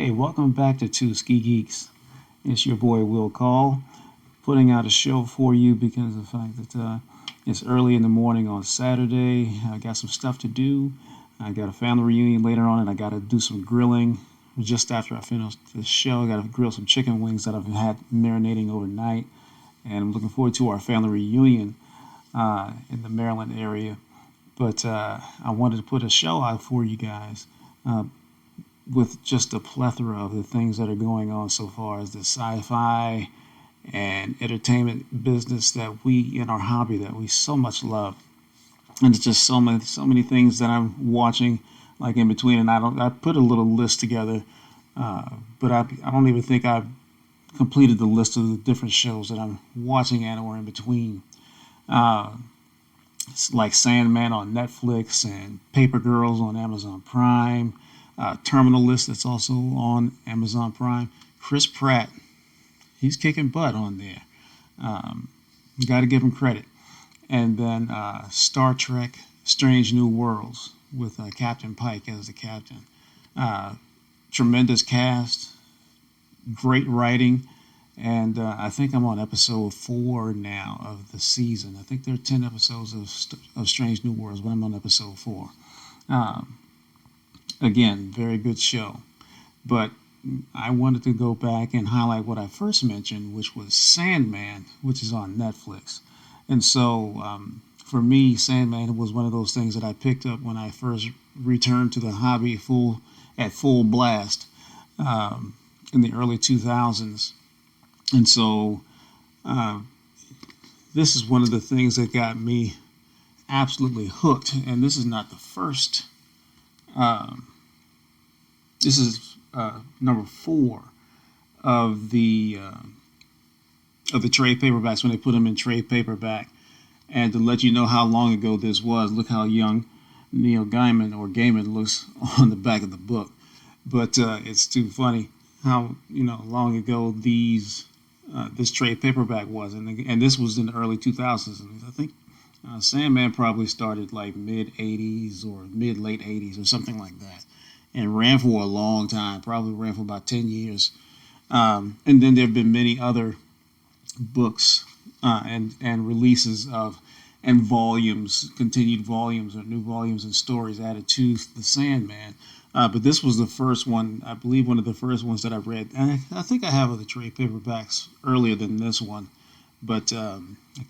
Hey, welcome back to 2SkeGEEKS. It's your boy Will Call, putting out a show for you because of the fact that it's early in the morning on Saturday. I got some stuff to do. I got a family reunion later on, and I got to do some grilling just after I finish the show. I got to grill some chicken wings that I've had marinating overnight, and I'm looking forward to our family reunion in the Maryland area. But I wanted to put a show out for you guys. With just a plethora of the things that are going on so far as the sci-fi and entertainment business that we in our hobby that we so much love, and it's just so many things that I'm watching like in between, and I put a little list together, but I don't even think I've completed the list of the different shows that I'm watching and or in between. It's like Sandman on Netflix and Paper Girls on Amazon Prime. Terminal List that's also on Amazon Prime. Chris Pratt, he's kicking butt on there. You got to give him credit. And then Star Trek: Strange New Worlds with Captain Pike as the captain. Tremendous cast, great writing, and I think I'm on episode 4 now of the season. I think there are 10 episodes of Strange New Worlds, but I'm on episode 4. Again, very good show. But I wanted to go back and highlight what I first mentioned, which was Sandman, which is on Netflix. And so for me, Sandman was one of those things that I picked up when I first returned to the hobby at full blast in the early 2000s. And so this is one of the things that got me absolutely hooked. And this is not the first. This is number 4 of the trade paperbacks when they put them in trade paperback. And to let you know how long ago this was, look how young Neil Gaiman looks on the back of the book. But it's too funny how long ago this trade paperback was, and this was in the early 2000s. And I think Sandman probably started like mid 80s or mid late 80s or something like that, and ran for a long time. Probably ran for about 10 years. And then there have been many other books and releases of and volumes, continued volumes or new volumes and stories added to the Sandman. But this was the first one, I believe, one of the first ones that I read. And I think I have other trade paperbacks earlier than this one, but I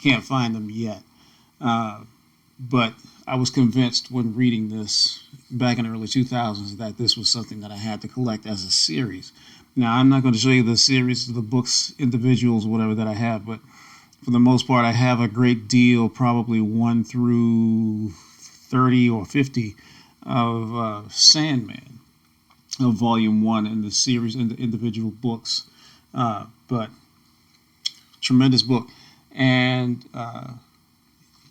can't find them yet. But I was convinced when reading this back in the early 2000s that this was something that I had to collect as a series. Now, I'm not going to show you the series, the books, individuals, whatever that I have, but for the most part, I have a great deal, probably 1 through 30 or 50 of Sandman, of Volume 1 in the series, in the individual books. But tremendous book. And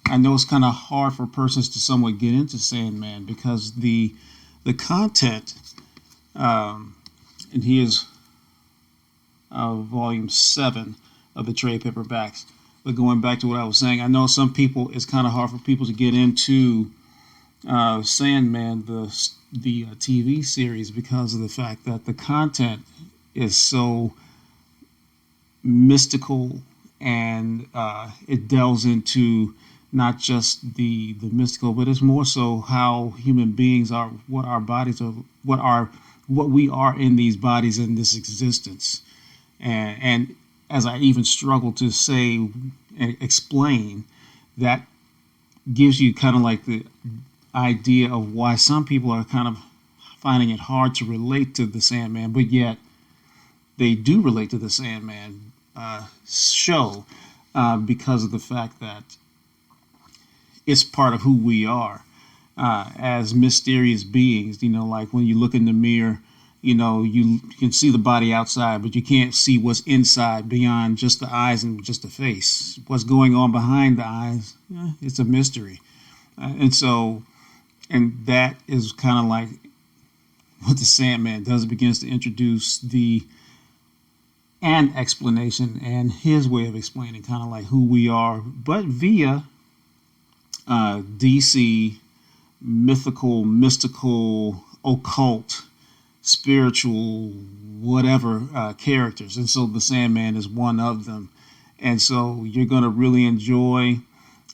I know it's kind of hard for persons to somewhat get into Sandman because the content, and here's Volume 7 of the trade paperbacks. But going back to what I was saying, I know some people, it's kind of hard for people to get into Sandman, the TV series, because of the fact that the content is so mystical, and it delves into not just the mystical, but it's more so how human beings are, what our bodies are, what we are in these bodies in this existence. And as I even struggle to say and explain, that gives you kind of like the idea of why some people are kind of finding it hard to relate to the Sandman, but yet they do relate to the Sandman show because of the fact that it's part of who we are as mysterious beings. Like when you look in the mirror, you can see the body outside, but you can't see what's inside beyond just the eyes and just the face. What's going on behind the eyes, it's a mystery. And that is kind of like what the Sandman does. It begins to introduce an explanation and his way of explaining kind of like who we are, but via DC mythical, mystical, occult spiritual whatever characters, and so the Sandman is one of them. And so you're going to really enjoy,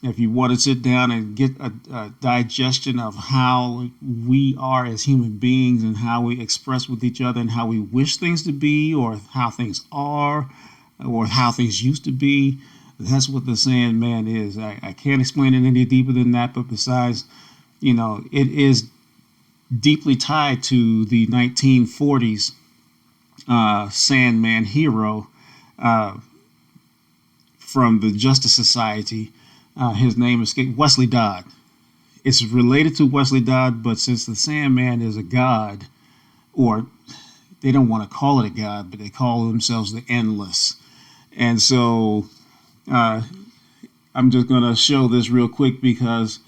if you want to sit down and get a digestion of how we are as human beings and how we express with each other and how we wish things to be, or how things are, or how things used to be. That's what the Sandman is. I can't explain it any deeper than that, but besides, it is deeply tied to the 1940s Sandman hero from the Justice Society. His name is Wesley Dodd. It's related to Wesley Dodd, but since the Sandman is a god, or they don't want to call it a god, but they call themselves the Endless. And so I'm just going to show this real quick because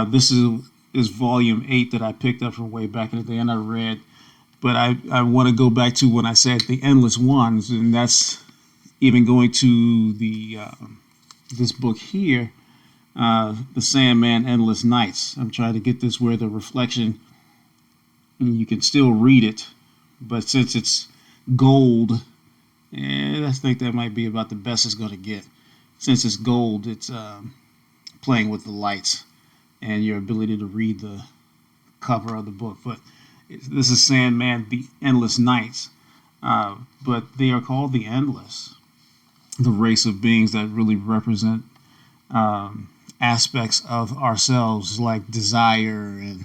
this is volume 8 that I picked up from way back in the day and I read. But I want to go back to when I said the Endless Ones, and that's even going to the this book here, the Sandman Endless Nights. I'm trying to get this where the reflection, and you can still read it, but since it's gold, I think that might be about the best it's going to get. Since it's gold, it's playing with the lights and your ability to read the cover of the book. But this is Sandman, the Endless Nights, but they are called the Endless, the race of beings that really represent aspects of ourselves like desire and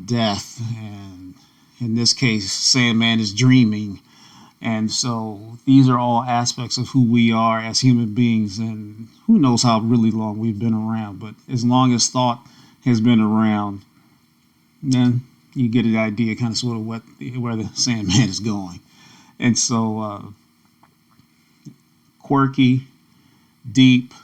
death, and in this case Sandman is dreaming. And so these are all aspects of who we are as human beings, and who knows how really long we've been around, but as long as thought has been around, then you get an idea kind of sort of where the Sandman is going. And so quirky, deep,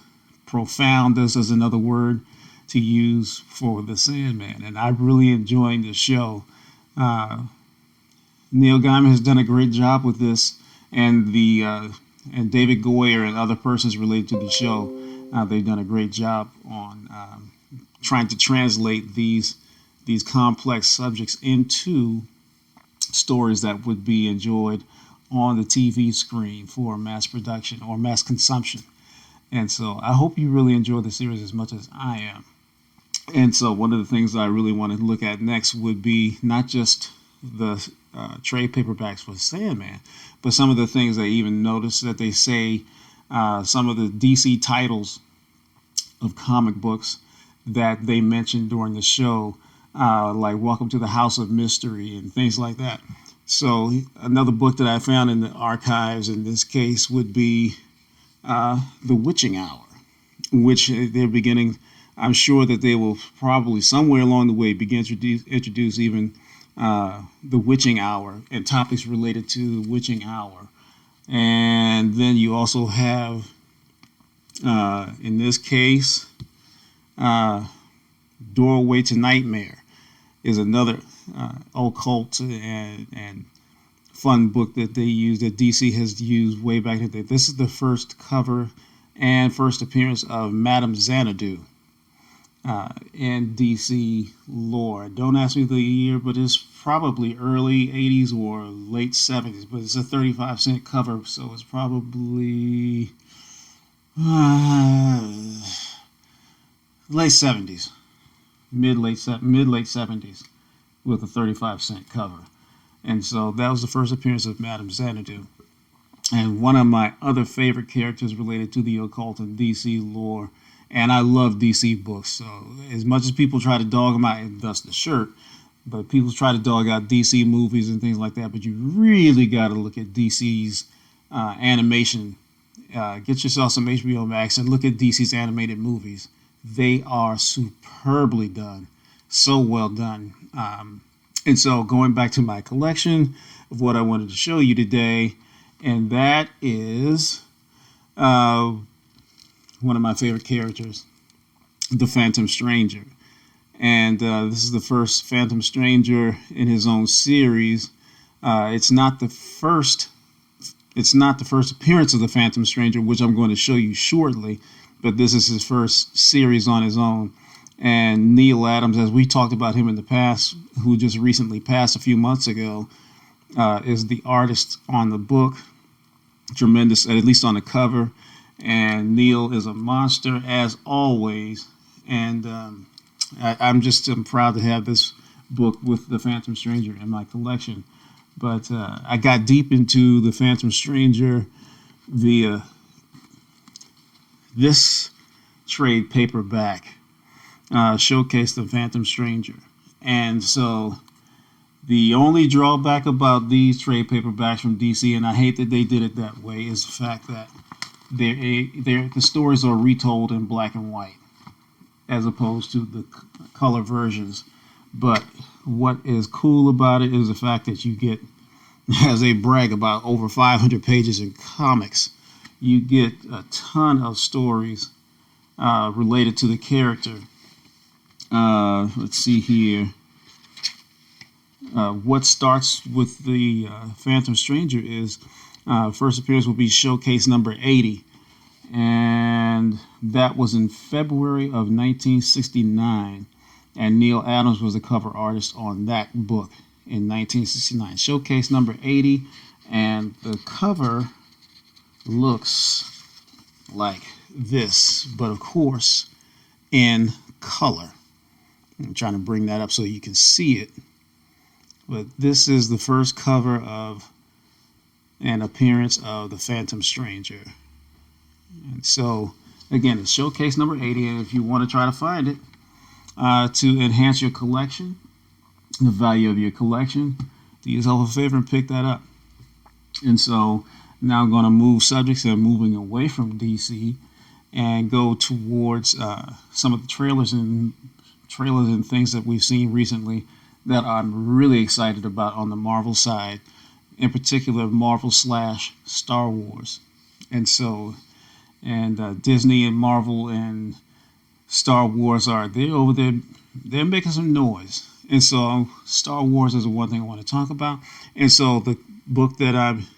profound, this is another word to use for the Sandman, and I'm really enjoying the show. Neil Gaiman has done a great job with this, and and David Goyer and other persons related to the show, they've done a great job on trying to translate these complex subjects into stories that would be enjoyed on the TV screen for mass production or mass consumption. And so I hope you really enjoy the series as much as I am. And so one of the things I really want to look at next would be not just the trade paperbacks for Sandman, but some of the things I even noticed that they say, some of the DC titles of comic books that they mentioned during the show, like Welcome to the House of Mystery and things like that. So another book that I found in the archives in this case would be The Witching Hour, which they're beginning, I'm sure that they will probably somewhere along the way begin to introduce even the Witching Hour and topics related to Witching Hour. And then you also have, in this case, Doorway to Nightmare is another occult and fun book that they use, that DC has used way back in the day. This is the first cover and first appearance of Madame Xanadu in DC lore. Don't ask me the year, but it's probably early 80s or late 70s, but it's a 35-cent cover, so it's probably late 70s, mid-late 70s with a 35-cent cover. And so that was the first appearance of Madame Xanadu. And one of my other favorite characters related to the occult and DC lore. And I love DC books. So as much as people try to dog them out, and thus the shirt, but people try to dog out DC movies and things like that. But you really got to look at DC's animation. Get yourself some HBO Max and look at DC's animated movies. They are superbly done. So well done. And so going back to my collection of what I wanted to show you today, and that is one of my favorite characters, the Phantom Stranger. And this is the first Phantom Stranger in his own series. It's not the first appearance of the Phantom Stranger, which I'm going to show you shortly, but this is his first series on his own. And Neil Adams, as we talked about him in the past, who just recently passed a few months ago, is the artist on the book. Tremendous, at least on the cover. And Neil is a monster as always. And I'm proud to have this book with the Phantom Stranger in my collection. But I got deep into the Phantom Stranger via this trade paperback, showcased the Phantom Stranger. And so the only drawback about these trade paperbacks from DC, and I hate that they did it that way, is the fact that the stories are retold in black and white as opposed to the color versions. But what is cool about it is the fact that you get, as they brag about, over 500 pages in comics. You get a ton of stories related to the character. Let's see here. What starts with the Phantom Stranger is first appearance will be showcase number 80. And that was in February of 1969. And Neil Adams was the cover artist on that book in 1969. Showcase number 80. And the cover looks like this, but of course in color. I'm trying to bring that up so you can see it. But this is the first cover of an appearance of the Phantom Stranger. And so, again, it's showcase number 80, and if you want to try to find it to enhance your collection, the value of your collection, do yourself a favor and pick that up. And so now I'm going to move subjects and moving away from DC and go towards some of the trailers and things that we've seen recently that I'm really excited about on the Marvel side, in particular Marvel / Star Wars. And so, Disney and Marvel and Star Wars they're over there, they're making some noise. And so Star Wars is the one thing I want to talk about. And so the book that I've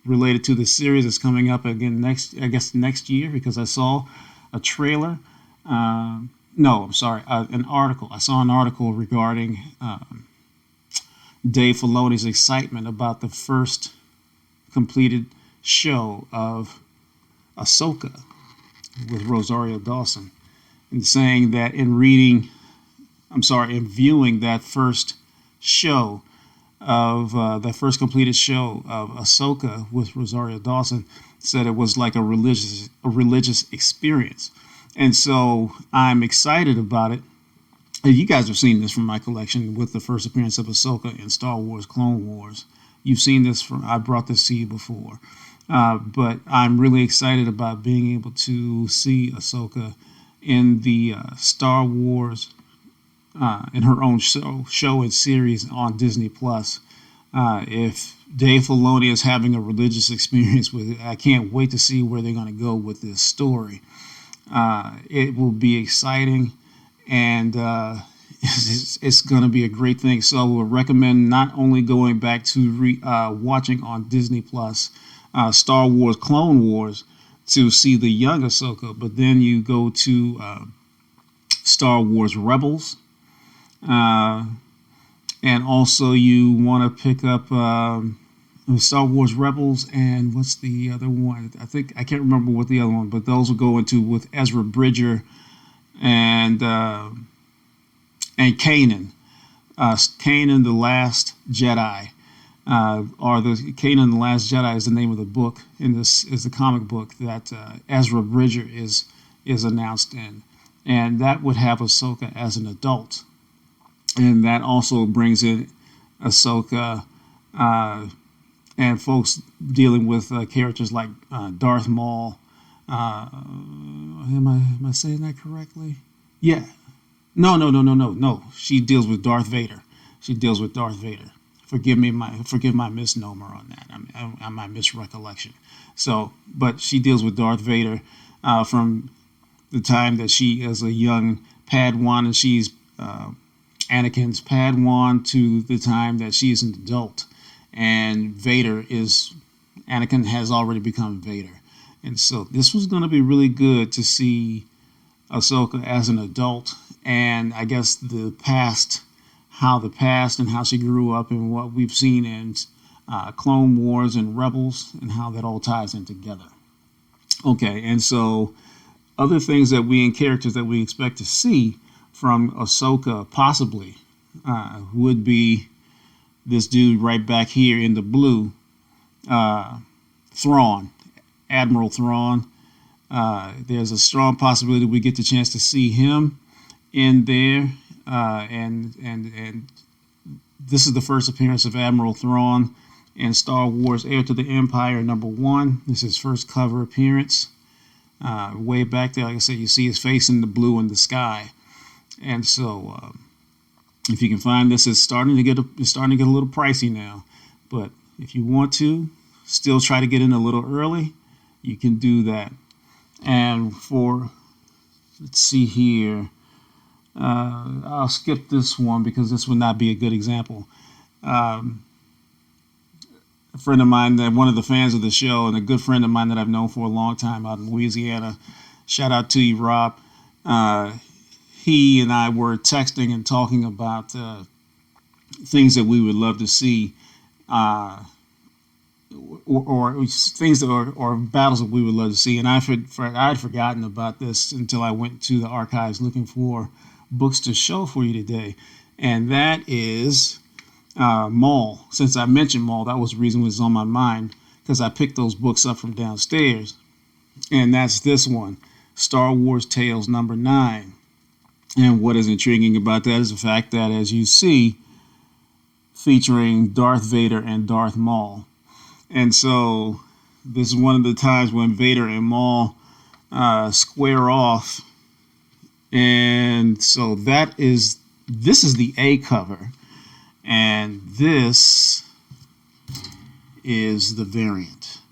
related to the series is coming up again next year, because I saw a trailer. An article. I saw an article regarding Dave Filoni's excitement about the first completed show of Ahsoka with Rosario Dawson, and saying that in viewing that first show of the first completed show of Ahsoka with Rosario Dawson, said it was like a religious experience. And so I'm excited about it. And you guys have seen this from my collection with the first appearance of Ahsoka in Star Wars Clone Wars. You've seen this I brought this to you before. But I'm really excited about being able to see Ahsoka in the Star Wars, in her own show and series on Disney Plus. If Dave Filoni is having a religious experience with it, I can't wait to see where they're going to go with this story. It will be exciting, and it's going to be a great thing. So I would recommend not only going back to watching on Disney Plus Star Wars Clone Wars to see the young Ahsoka, but then you go to Star Wars Rebels, and also you want to pick up Star Wars Rebels, and what's the other one? I can't remember what the other one, but those will go into with Ezra Bridger and Kanan. Kanan the Last Jedi, Kanan the Last Jedi is the name of the book. In this is the comic book that Ezra Bridger is announced in, and that would have Ahsoka as an adult, and that also brings in Ahsoka. And folks dealing with characters like Darth Maul. Am I saying that correctly? Yeah. No. She deals with Darth Vader. Forgive my misnomer on that. I my misrecollection. So, but she deals with Darth Vader from the time that she is a young Padawan, and she's Anakin's Padawan, to the time that she's an adult. And Anakin has already become Vader. And so this was going to be really good to see Ahsoka as an adult and I guess the past, and how she grew up and what we've seen in Clone Wars and Rebels and how that all ties in together. Okay, and so other things that we and characters that we expect to see from Ahsoka possibly would be this dude right back here in the blue, Thrawn, Admiral Thrawn. There's a strong possibility we get the chance to see him in there, and this is the first appearance of Admiral Thrawn in Star Wars: Heir to the Empire #1. This is his first cover appearance. Way back there, like I said, you see his face in the blue in the sky, and so if you can find this, it's starting to get a little pricey now. But if you want to still try to get in a little early, you can do that. And let's see here, I'll skip this one because this would not be a good example. A friend of mine, that one of the fans of the show, and a good friend of mine that I've known for a long time out in Louisiana, shout out to you, Rob. He and I were texting and talking about things that we would love to see, or things that or battles that we would love to see. And I'd forgotten about this until I went to the archives looking for books to show for you today, and that is Maul. Since I mentioned Maul, that was the reason it was on my mind, because I picked those books up from downstairs, and that's this one, Star Wars Tales #9. And what is intriguing about that is the fact that, as you see, featuring Darth Vader and Darth Maul. And so this is one of the times when Vader and Maul square off. And so this is the A cover. And this is the variant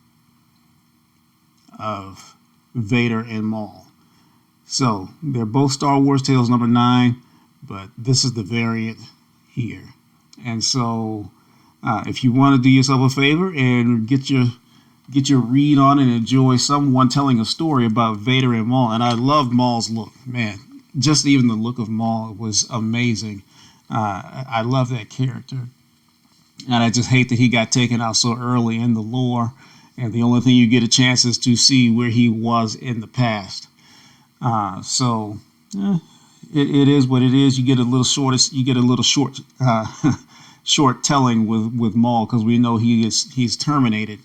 of Vader and Maul. So they're both Star Wars Tales #9, but this is the variant here. And so if you want to do yourself a favor and get your read on and enjoy someone telling a story about Vader and Maul, and I love Maul's look, man. Just even the look of Maul was amazing. I love that character, and I just hate that he got taken out so early in the lore. And the only thing you get a chance is to see where he was in the past. It is what it is. You get a little short short telling with Maul, because we know he's terminated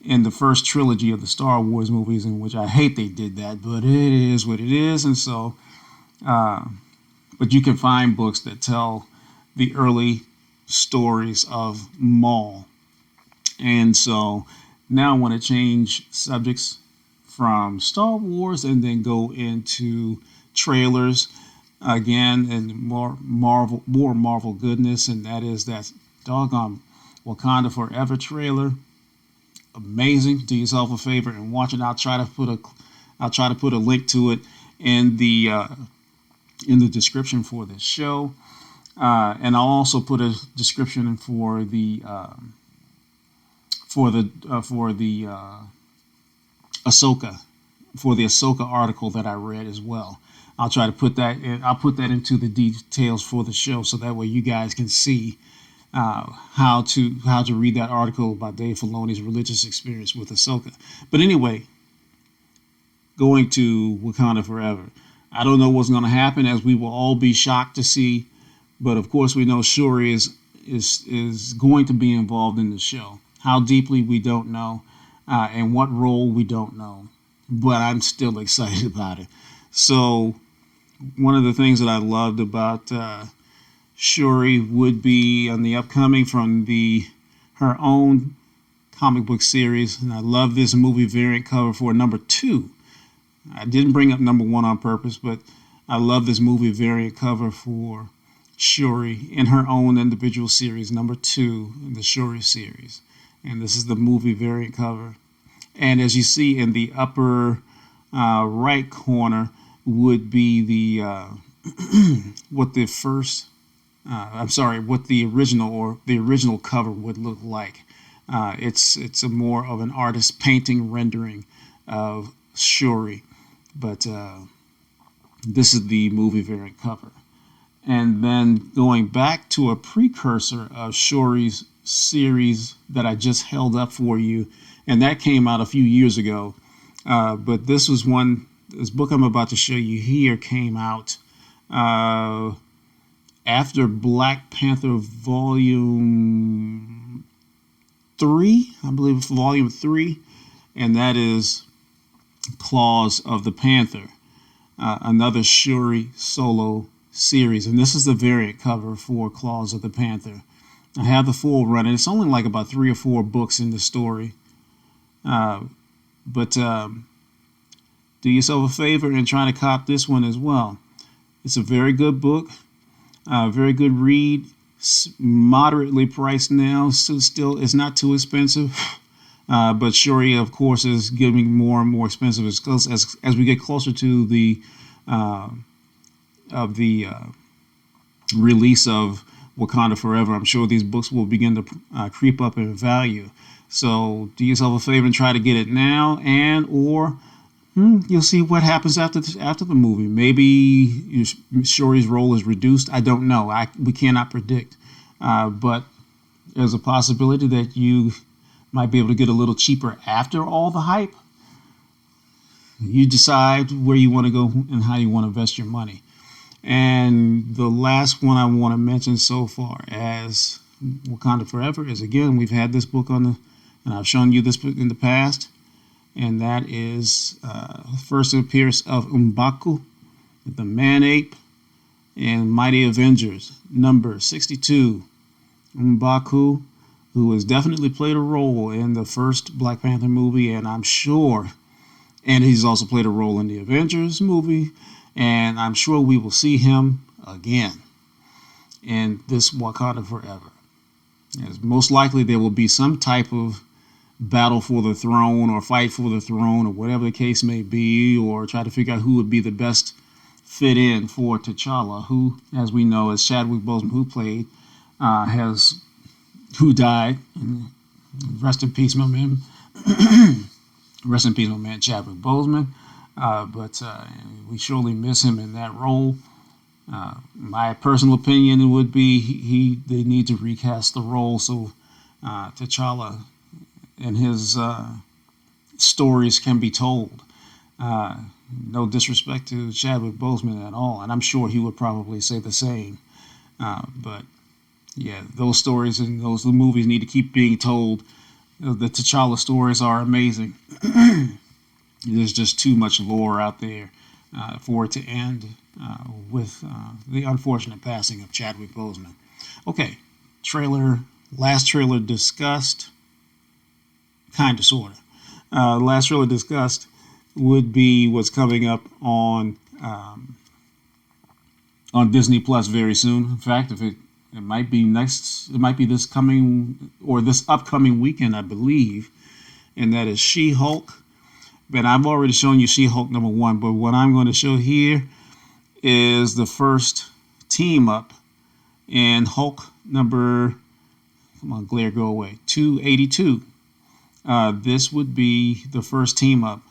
in the first trilogy of the Star Wars movies, in which I hate they did that, but it is what it is. And so, but you can find books that tell the early stories of Maul. And so now I want to change subjects from Star Wars and then go into trailers again, and more Marvel goodness, and that is that doggone Wakanda Forever trailer. Amazing. Do yourself a favor and watch it. I'll try to put a link to it in the description for this show, and I'll also put a description for the Ahsoka article that I read as well. I'll try to put that in. I'll put that into the details for the show, so that way you guys can see how to read that article about Dave Filoni's religious experience with Ahsoka. But anyway, going to Wakanda Forever. I don't know what's going to happen, as we will all be shocked to see. But of course, we know Shuri is going to be involved in the show. How deeply, we don't know, and what role, we don't know. But I'm still excited about it. So one of the things that I loved about Shuri would be on the upcoming from her own comic book series, and I love this movie variant cover for #2. I didn't bring up #1 on purpose, but I love this movie variant cover for Shuri in her own individual series, #2 in the Shuri series. And this is the movie variant cover. And as you see in the upper right corner would be what the original cover would look like. It's a more of an artist painting rendering of Shuri, but This is the movie variant cover. And then going back to a precursor of Shuri's series that I just held up for you, and that came out a few years ago. But this book I'm about to show you here came out after Black Panther Volume 3, I believe Volume 3, and that is Claws of the Panther, another Shuri solo series. And this is the variant cover for Claws of the Panther. I have the full run, and it's only like about 3 or 4 books in the story. But do yourself a favor and try to cop this one as well. It's a very good book, very good read, moderately priced now, so still it's not too expensive. But Shuri, of course, is getting more and more expensive as we get closer to the release of Wakanda Forever. I'm sure these books will begin to creep up in value. So do yourself a favor and try to get it now, or you'll see what happens after the movie. Maybe Shuri's role is reduced. I don't know. We cannot predict. But there's a possibility that you might be able to get a little cheaper after all the hype. You decide where you want to go and how you want to invest your money. And the last one I want to mention so far as Wakanda Forever is, again, we've had this book and I've shown you this book in the past, and that is first appearance of M'Baku, the Man-Ape, in Mighty Avengers, number 62. M'Baku, who has definitely played a role in the first Black Panther movie, and he's also played a role in the Avengers movie, and I'm sure we will see him again in this Wakanda Forever. As most likely there will be some type of battle for the throne or fight for the throne or whatever the case may be, or try to figure out who would be the best fit in for T'Challa, who, as we know, as Chadwick Boseman, who died. Rest in peace, my man. Rest in peace, my man, Chadwick Boseman. But we surely miss him in that role. My personal opinion would be they need to recast the role so T'Challa and his stories can be told. No disrespect to Chadwick Boseman at all, and I'm sure he would probably say the same. But yeah, those stories and those movies need to keep being told. The T'Challa stories are amazing. There's just too much lore out there for it to end with the unfortunate passing of Chadwick Boseman. Okay, last trailer discussed, kind of, sort of. Last trailer discussed would be what's coming up on Disney Plus very soon. In fact, it might be this upcoming weekend, I believe, and that is She-Hulk. But I've already shown you She-Hulk number 1, but what I'm going to show here is the first team up in Hulk number, come on, glare, go away, 282. This would be the first team up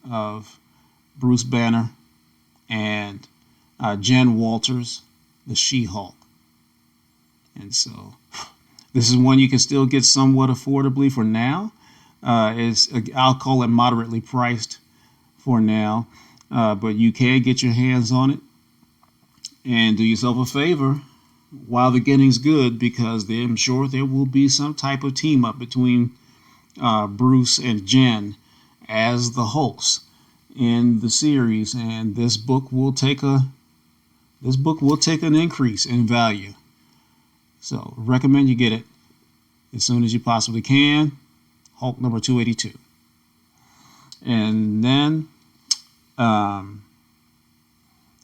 of Bruce Banner and Jen Walters, the She-Hulk. And so this is one you can still get somewhat affordably for now. I'll call it moderately priced for now, but you can get your hands on it and do yourself a favor while the getting's good, because I'm sure there will be some type of team up between Bruce and Jen as the Hulks in the series, and this book will take an increase in value. So recommend you get it as soon as you possibly can. Hulk number 282. And then I'm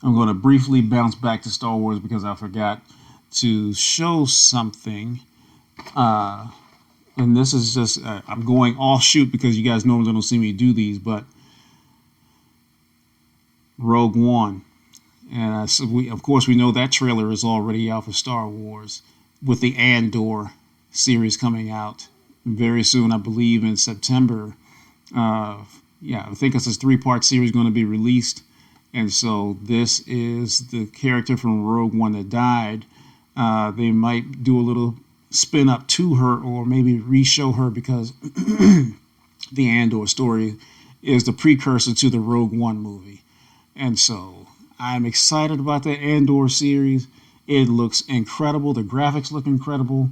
going to briefly bounce back to Star Wars because I forgot to show something. And this is just, I'm going offshoot because you guys normally don't see me do these, but Rogue One. And so of course, we know that trailer is already out for Star Wars, with the Andor series coming out very soon, I believe in September. I think it's this 3-part series going to be released, And so this is the character from Rogue One that died. They might do a little spin up to her, or maybe re-show her, because the Andor story is the precursor to the Rogue One movie. And so I'm excited about the Andor series. It looks incredible. The graphics look incredible.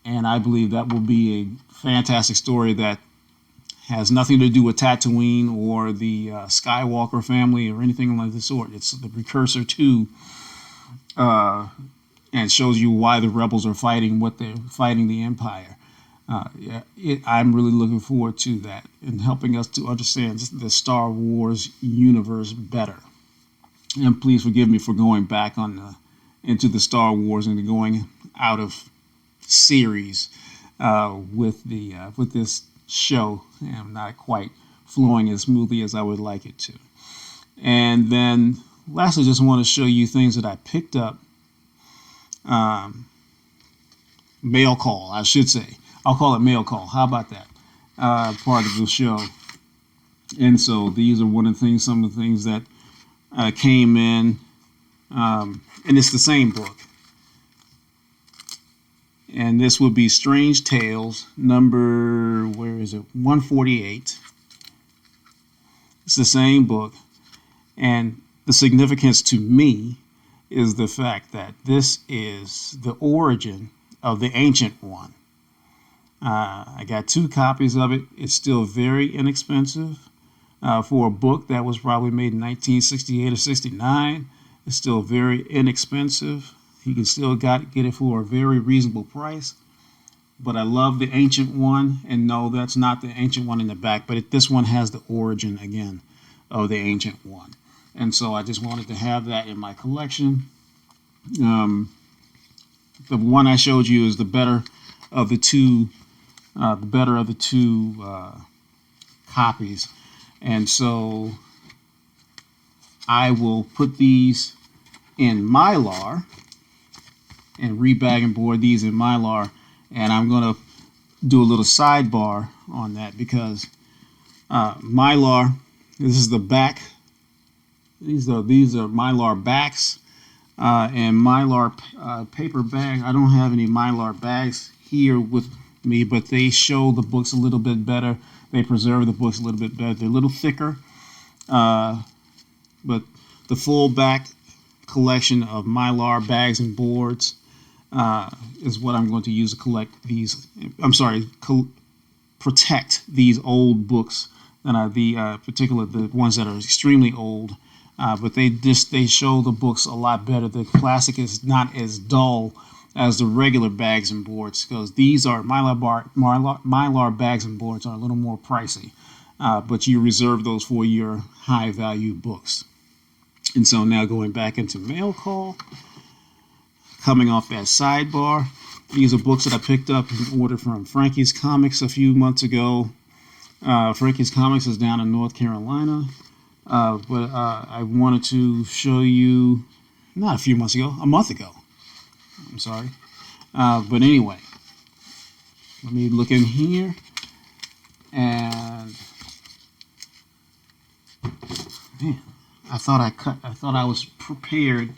And I believe that will be a fantastic story that has nothing to do with Tatooine or the Skywalker family or anything like the sort. It's the precursor to, and shows you why the rebels are fighting what they're fighting the Empire. I'm really looking forward to that and helping us to understand the Star Wars universe better. And please forgive me for going back into the Star Wars and going out of series with this show. I'm not quite flowing as smoothly as I would like it to. And then lastly, just want to show you things that I picked up. Mail call, I should say. I'll call it mail call. How about that? Part of the show. And so these are some of the things that came in. And it's the same book. And this would be Strange Tales, number, 148. It's the same book. And the significance to me is the fact that this is the origin of the Ancient One. I got 2 copies of it. It's still very inexpensive for a book that was probably made in 1968 or 69. It's still very inexpensive. You can still get it for a very reasonable price. But I love the Ancient One, and no, that's not the Ancient One in the back, but this one has the origin again of the Ancient One. And so I just wanted to have that in my collection. The one I showed you is the better of the two copies. And so I will put these in Mylar and rebag and board these in Mylar, and I'm going to do a little sidebar on that because Mylar, this is the back. These are Mylar backs and Mylar paper bag. I don't have any Mylar bags here with me, but they show the books a little bit better. They preserve the books a little bit better. They're a little thicker, but the full back collection of Mylar bags and boards is what I'm going to use to collect these. Protect these old books that are the ones that are extremely old. But they show the books a lot better. The plastic is not as dull as the regular bags and boards, because these are Mylar bags and boards are a little more pricey, but you reserve those for your high value books. And so now going back into mail call, coming off that sidebar, these are books that I picked up and ordered from Frankie's Comics a few months ago. Frankie's Comics is down in North Carolina. But I wanted to show you, not a few months ago, a month ago. I'm sorry. But anyway, let me look in here. And, man, I thought I was prepared.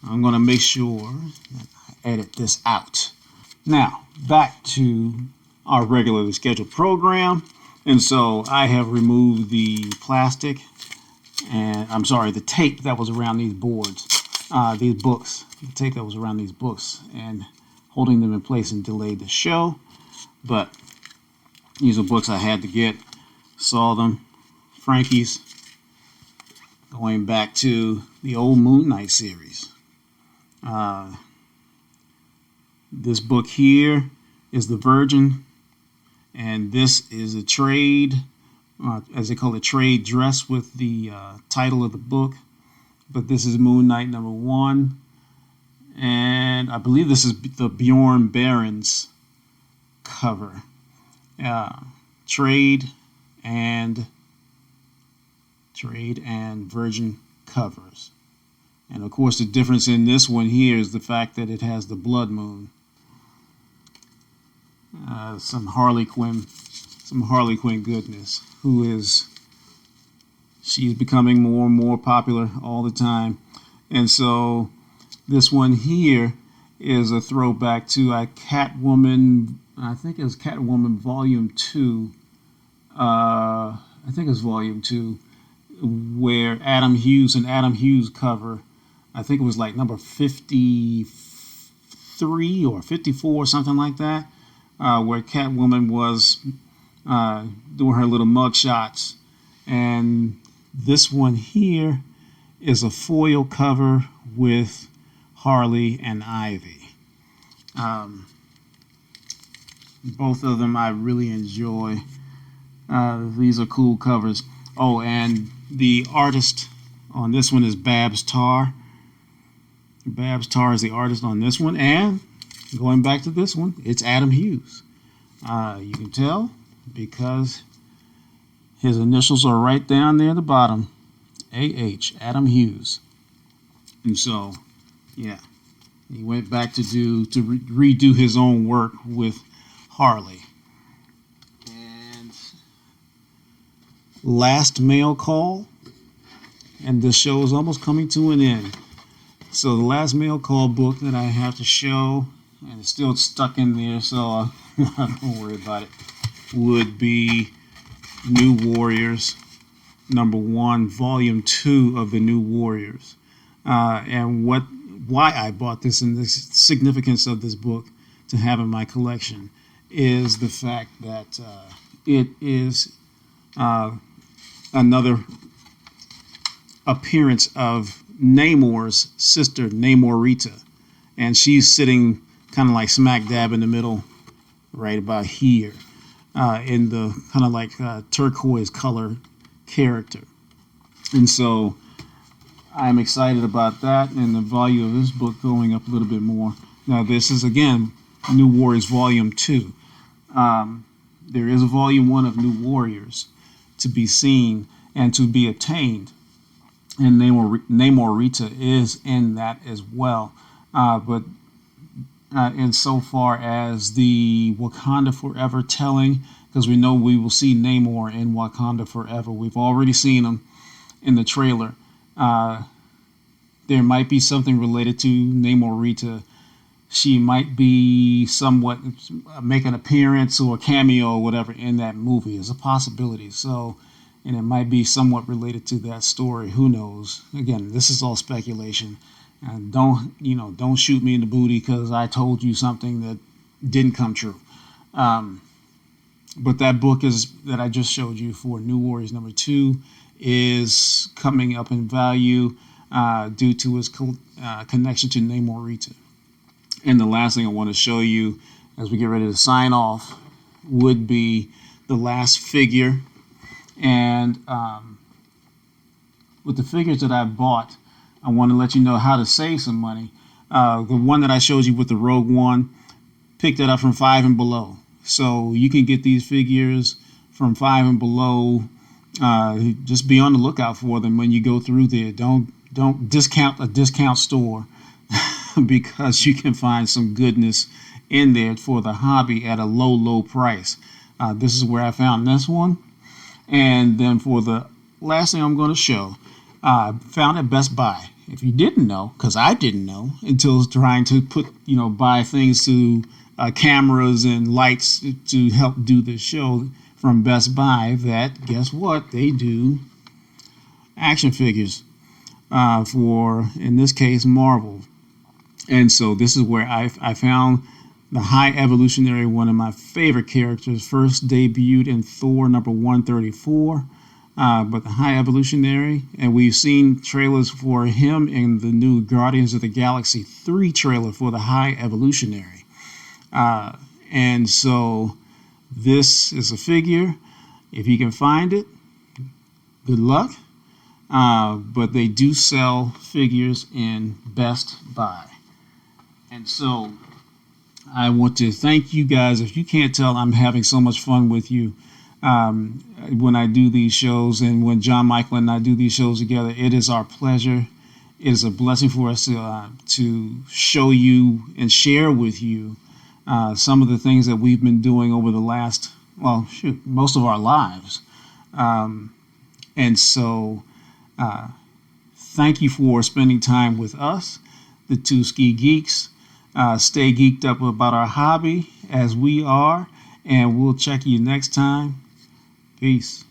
I'm going to make sure that I edit this out. Now, back to our regularly scheduled program. And so I have removed the plastic and the tape that was around these boards, these books, the tape that was around these books, and holding them in place and delayed the show. But these are books I had to get. Saw them, Frankie's, going back to the old Moon Knight series. This book here is The Virgin. And this is a trade, as they call it, trade dress with the title of the book. But this is Moon Knight #1. And I believe this is the Bjorn Barons cover. Trade and Virgin covers. And of course the difference in this one here is the fact that it has the Blood Moon. Some Harley Quinn goodness, who is She's becoming more and more popular all the time. And so this one here is a throwback to Catwoman. I think it was Catwoman Volume 2. I think it's Volume 2, where Adam Hughes, an Adam Hughes cover, I think it was like number 53 or 54, something like that, where Catwoman was doing her little mug shots. And this one here is a foil cover with Harley and Ivy. Both of them I really enjoy. These are cool covers. Oh, and the artist on this one is Babs Tarr. Babs Tarr is the artist on this one. And going back to this one, it's Adam Hughes. You can tell because his initials are right down there at the bottom. A.H. Adam Hughes. And so, yeah, he went back to redo his own work with Harley. And last mail call, and this show is almost coming to an end. So the last mail call book that I have to show, and it's still stuck in there, so don't worry about it, would be New Warriors, #1, Volume 2 of the New Warriors. And why I bought this and the significance of this book to have in my collection is the fact that it is another appearance of Namor's sister, Namorita. And she's sitting kind of like smack dab in the middle, right about here, in the kind of like turquoise color character. And so I'm excited about that and the value of this book going up a little bit more. Now, this is, again, New Warriors Volume 2. There is a Volume 1 of New Warriors to be seen and to be obtained. And Namorita is in that as well. But insofar as the Wakanda Forever telling, because we know we will see Namor in Wakanda Forever. We've already seen him in the trailer. There might be something related to Namorita. She might be somewhat make an appearance or a cameo or whatever in that movie. It's a possibility. So, and it might be somewhat related to that story. Who knows? Again, this is all speculation. And don't shoot me in the booty because I told you something that didn't come true. But that book that I just showed you for New Warriors #2 is coming up in value due to its connection to Namorita. And the last thing I want to show you as we get ready to sign off would be the last figure. And with the figures that I bought, I want to let you know how to save some money. The one that I showed you with the Rogue One, picked it up from 5 and below. So you can get these figures from 5 and below. Just be on the lookout for them when you go through there. Don't discount a discount store because you can find some goodness in there for the hobby at a low price. This is where I found this one. And then for the last thing I'm going to show, found at Best Buy. If you didn't know, because I didn't know until trying to buy things to cameras and lights to help do this show from Best Buy, that guess what? They do action figures for, in this case, Marvel. And so this is where I found the High Evolutionary, one of my favorite characters, first debuted in Thor #134. But the High Evolutionary, and we've seen trailers for him in the new Guardians of the Galaxy 3 trailer for the High Evolutionary. And so this is a figure. If you can find it, good luck. But they do sell figures in Best Buy. And so I want to thank you guys. If you can't tell, I'm having so much fun with you. When I do these shows and when John Michael and I do these shows together, it is our pleasure. It is a blessing for us to show you and share with you some of the things that we've been doing over the last, most of our lives. And so thank you for spending time with us, the Two Ski Geeks. Stay geeked up about our hobby as we are, and we'll check you next time. Peace.